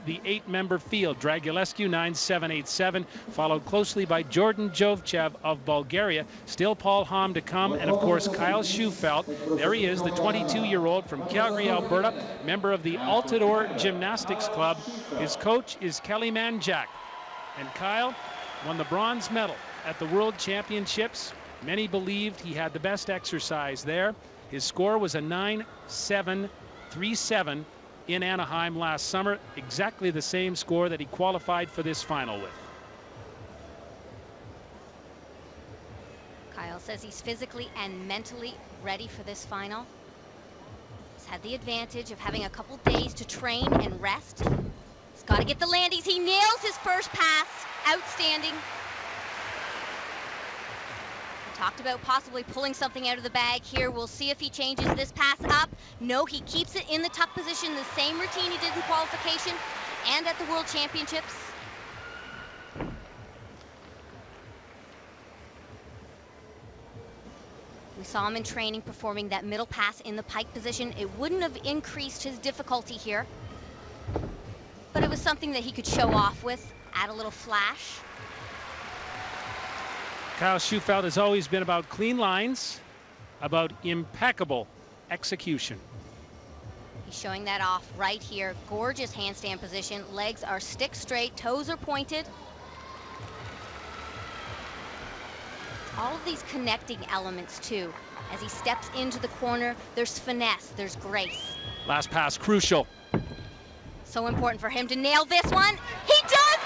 the 8-member field. Dragulescu 9.787, followed closely by Jordan Jovchev of Bulgaria. Still Paul Hamm to come, and of course Kyle Schufelt. There he is, the 22-year-old from Calgary, Alberta, member of the Altador Gymnastics Club. His coach is Kelly Manjak. And Kyle won the bronze medal at the World Championships. Many believed he had the best exercise there. His score was a 9.737 in Anaheim last summer, exactly the same score that he qualified for this final with. Kyle says he's physically and mentally ready for this final. He's had the advantage of having a couple days to train and rest. He's got to get the landings. He nails his first pass. Outstanding. Talked about possibly pulling something out of the bag here. We'll see if he changes this pass up. No, he keeps it in the tuck position, the same routine he did in qualification and at the World Championships. We saw him in training performing that middle pass in the pike position. It wouldn't have increased his difficulty here, but it was something that he could show off with, add a little flash. Kyle Schufelt has always been about clean lines, about impeccable execution. He's showing that off right here. Gorgeous handstand position. Legs are stick straight, toes are pointed. All of these connecting elements too. As he steps into the corner, there's finesse, there's grace. Last pass crucial. So important for him to nail this one. He does!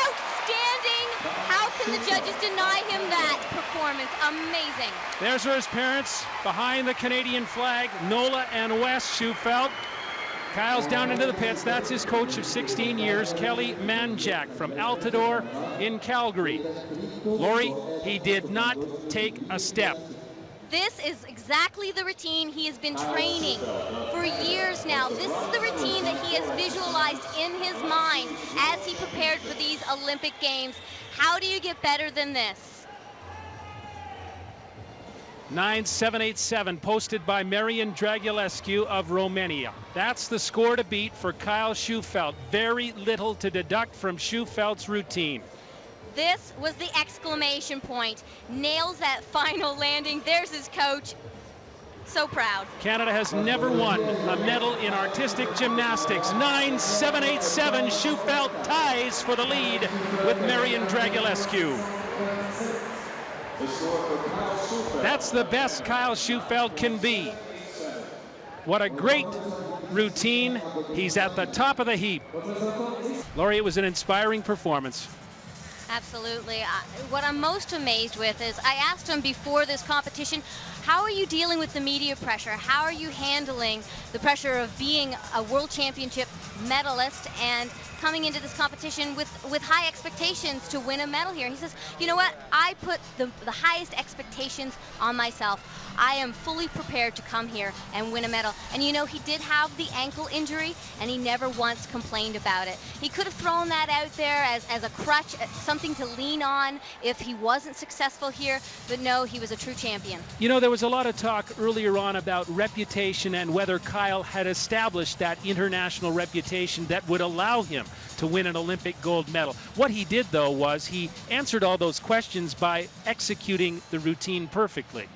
Outstanding! How can the judges deny him that performance? Amazing. There's his parents behind the Canadian flag, Nola and Wes Schufelt. Kyle's down into the pits. That's his coach of 16 years, Kelly Manjak from Altador in Calgary. Lori, he did not take a step. This is exactly the routine he has been training for years now. This is the routine that he has visualized in his mind as he prepared for these Olympic Games. How do you get better than this? 9.787 posted by Marian Dragulescu of Romania. That's the score to beat for Kyle Schufelt. Very little to deduct from Schufelt's routine. This was the exclamation point. Nails that final landing. There's his coach. So proud. Canada has never won a medal in artistic gymnastics. 9.787. Schufelt ties for the lead with Marian Dragulescu. That's the best Kyle Schufelt can be. What a great routine. He's at the top of the heap. Laurie, it was an inspiring performance. Absolutely. What I'm most amazed with is I asked him before this competition, how are you dealing with the media pressure? How are you handling the pressure of being a World Championship medalist and coming into this competition with high expectations to win a medal here? And he says, you know what? I put the highest expectations on myself. I am fully prepared to come here and win a medal. And you know, he did have the ankle injury, and he never once complained about it. He could have thrown that out there as a crutch, something to lean on if he wasn't successful here, but no, he was a true champion. You know, there was a lot of talk earlier on about reputation and whether Kyle had established that international reputation that would allow him to win an Olympic gold medal. What he did, though, was he answered all those questions by executing the routine perfectly.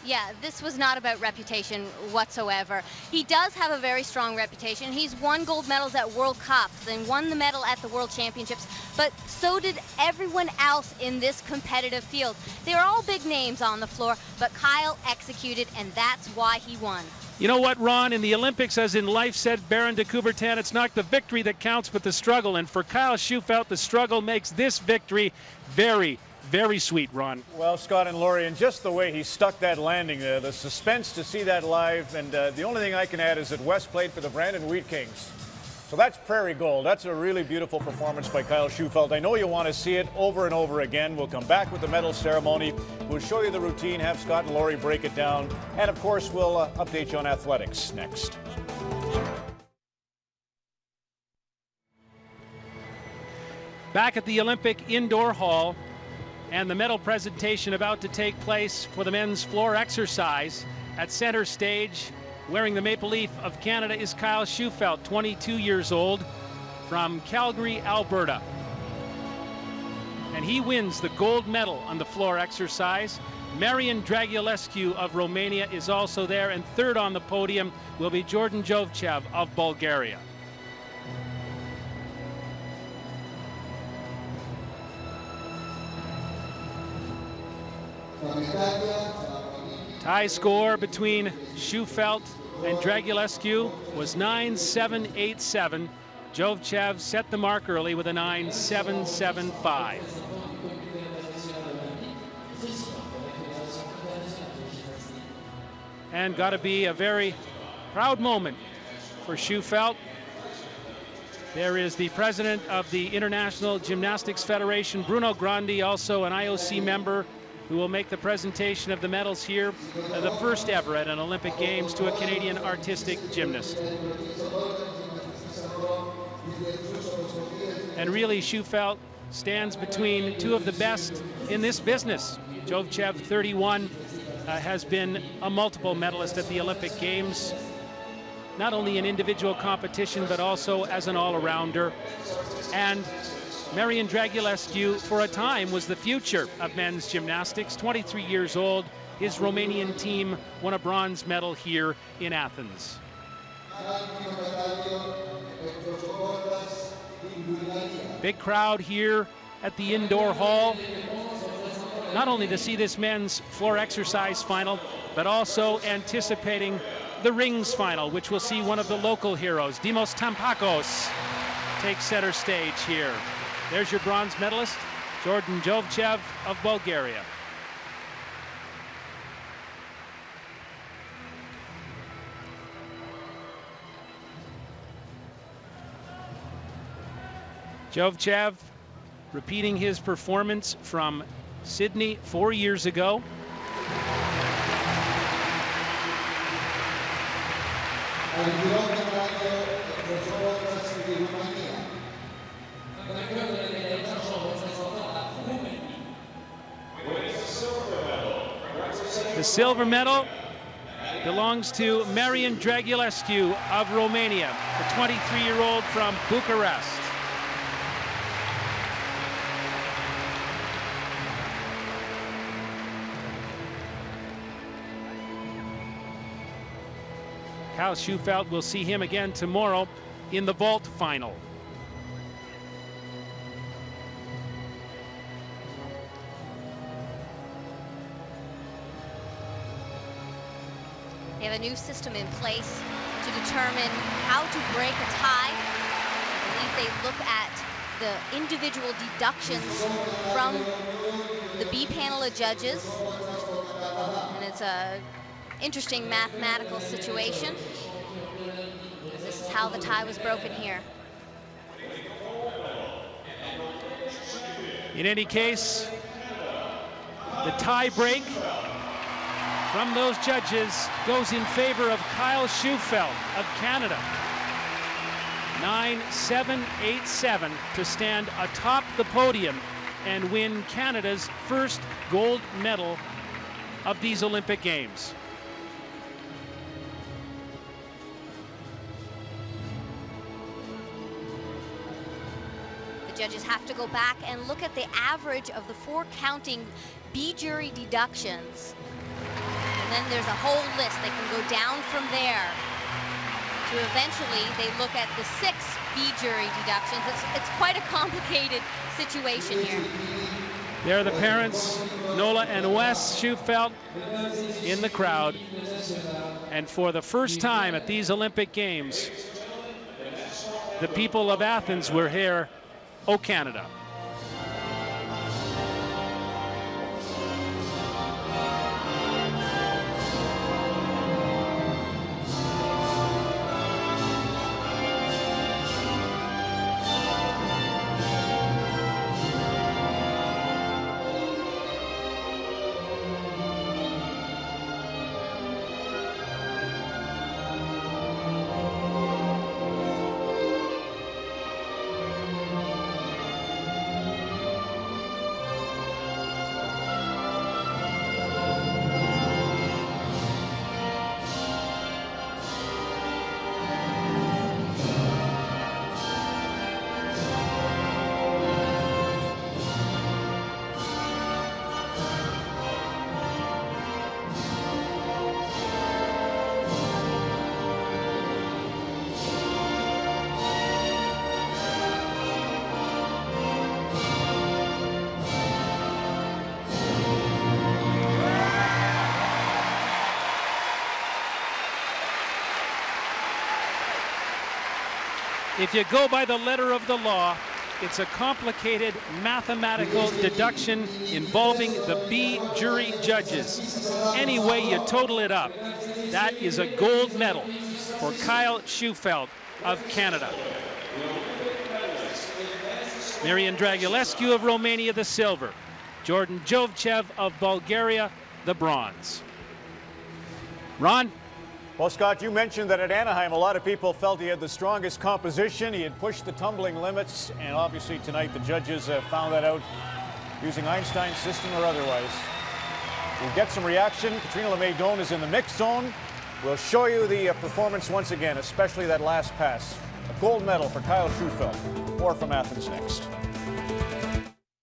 Yeah, this was not about reputation whatsoever. He does have a very strong reputation. He's won gold medals at World Cups and won the medal at the World Championships, but so did everyone else in this competitive field. They were all big names on the floor, but Kyle executed, and that's why he won. You know what, Ron? In the Olympics, as in life, said Baron de Coubertin, it's not the victory that counts, but the struggle. And for Kyle Schufelt, the struggle makes this victory very, very sweet, Ron. Well, Scott and Laurie, and just the way he stuck that landing there, the suspense to see that live, and the only thing I can add is that Wes played for the Brandon Wheat Kings. So that's Prairie Gold. That's a really beautiful performance by Kyle Schufelt. I know you want to see it over and over again. We'll come back with the medal ceremony. We'll show you the routine, have Scott and Laurie break it down, and of course, we'll update you on athletics next. Back at the Olympic Indoor Hall, and the medal presentation about to take place for the men's floor exercise. At center stage, wearing the maple leaf of Canada, is Kyle Schufelt, 22 years old. from Calgary, Alberta. And he wins the gold medal on the floor exercise. Marian Dragulescu of Romania is also there, and third on the podium will be Jordan Jovchev of Bulgaria. Tie score between Shufelt and Dragulescu was 9-7-8-7. Jovchev set the mark early with a 9-7-7-5. And got to be a very proud moment for Shufelt. There is the president of the International Gymnastics Federation, Bruno Grandi, also an IOC member, who will make the presentation of the medals here, the first ever at an Olympic Games to a Canadian artistic gymnast. And really, Shufelt stands between two of the best in this business. Jovchev, 31, has been a multiple medalist at the Olympic Games, not only in individual competition, but also as an all-arounder. And Marian Dragulescu, for a time, was the future of men's gymnastics. 23 years old, his Romanian team won a bronze medal here in Athens. Big crowd here at the indoor hall, not only to see this men's floor exercise final, but also anticipating the rings final, which will see one of the local heroes, Dimos Tampakos, take center stage here. There's your bronze medalist, Jordan Jovchev of Bulgaria. Jovchev repeating his performance from Sydney 4 years ago. The silver medal belongs to Marian Dragulescu of Romania, the 23-year-old from Bucharest. Kyle Shufelt, will see him again tomorrow in the vault final. They have a new system in place to determine how to break a tie. I believe they look at the individual deductions from the B panel of judges. And it's a interesting mathematical situation. This is how the tie was broken here. In any case, the tie break from those judges goes in favor of Kyle Shufelt of Canada. 9-7-8-7 to stand atop the podium and win Canada's first gold medal of these Olympic Games. The judges have to go back and look at the average of the 4 counting B jury deductions. And then there's a whole list. They can go down from there to eventually they look at the 6 B jury deductions. It's quite a complicated situation here. There are the parents, Nola and Wes Shufelt, in the crowd. And for the first time at these Olympic Games, the people of Athens were here, O Canada. If you go by the letter of the law, it's a complicated mathematical deduction involving the B jury judges. Any way you total it up, that is a gold medal for Kyle Shewfelt of Canada. Marian Dragulescu of Romania, the silver. Jordan Jovchev of Bulgaria, the bronze. Ron? Well, Scott, you mentioned that at Anaheim, a lot of people felt he had the strongest composition. He had pushed the tumbling limits, and obviously tonight the judges found that out using Einstein's system or otherwise. We'll get some reaction. Katrina LeMay-Doan is in the mixed zone. We'll show you the performance once again, especially that last pass. A gold medal for Kyle Shewfelt. More from Athens next.